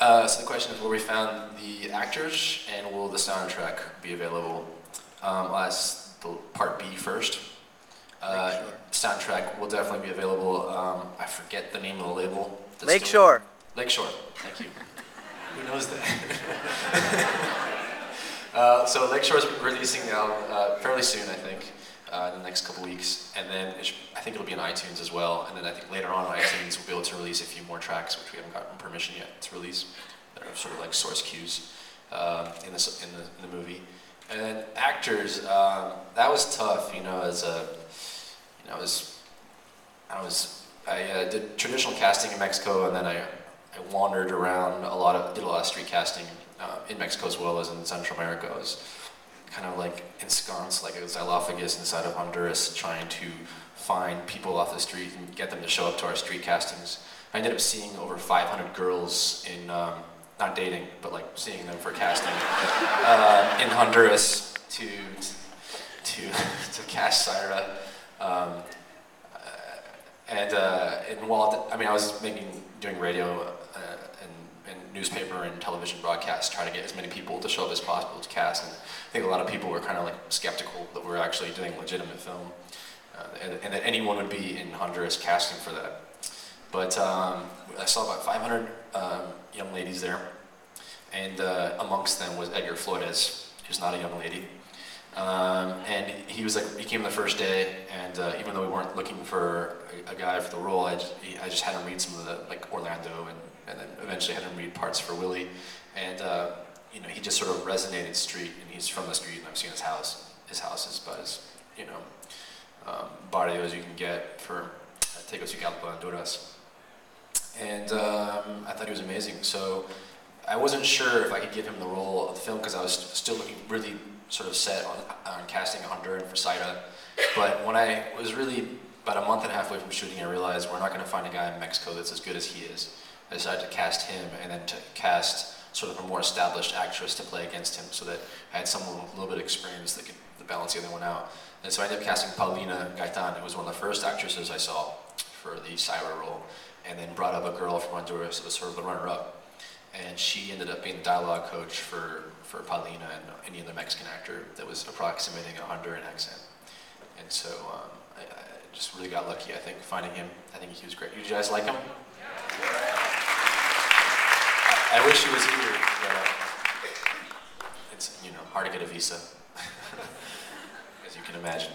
So the question is, will we found the actors, and will the soundtrack be available? I'll ask the part B first. Soundtrack will definitely be available. I forget the name of the label. Lakeshore. Lakeshore, thank you. Who knows that? So Lakeshore is releasing the album fairly soon, I think, in the next couple weeks, and then I think it'll be on iTunes as well. And then I think later on iTunes we'll be able to release a few more tracks, which we haven't gotten permission yet to release. That are sort of like source cues in the movie. And then actors, that was tough, you know. I did traditional casting in Mexico, and then I wandered around did a lot of street casting in Mexico as well as in Central America. I was kind of like ensconced like a xylophagus inside of Honduras, trying to find people off the street and get them to show up to our street castings. I ended up seeing over 500 girls in, not dating, but like seeing them for casting in Honduras to cast Syra. And while I was doing radio and newspaper and television broadcasts, trying to get as many people to show up as possible to cast. And I think a lot of people were kind of like skeptical that we're actually doing legitimate film, and that anyone would be in Honduras casting for that. But I saw about 500 young ladies there, and amongst them was Edgar Flores, who's not a young lady. And he came the first day, and even though we weren't looking for a guy for the role, I just had him read some of the, like Orlando, and then eventually had him read parts for Willie. And he just sort of resonated street, and he's from the street, and I've seen his house. His house is about as, barrio as you can get for Tegucigalpa, Honduras. And I thought he was amazing. So I wasn't sure if I could give him the role of the film, because I was still looking really sort of set on casting a Honduran for Syra. But when I was really about a month and a half away from shooting, I realized we're not going to find a guy in Mexico that's as good as he is. I decided to cast him, and then to cast sort of a more established actress to play against him, so that I had someone with a little bit of experience that could balance the other one out. And so I ended up casting Paulina Gaitan, who was one of the first actresses I saw for the Syra role, and then brought up a girl from Honduras that was sort of the runner-up. And she ended up being the dialogue coach for Paulina and any other Mexican actor that was approximating a Honduran accent. And so I just really got lucky, I think, finding him. I think he was great. You guys like him? I wish he was here, but it's hard to get a visa, as you can imagine.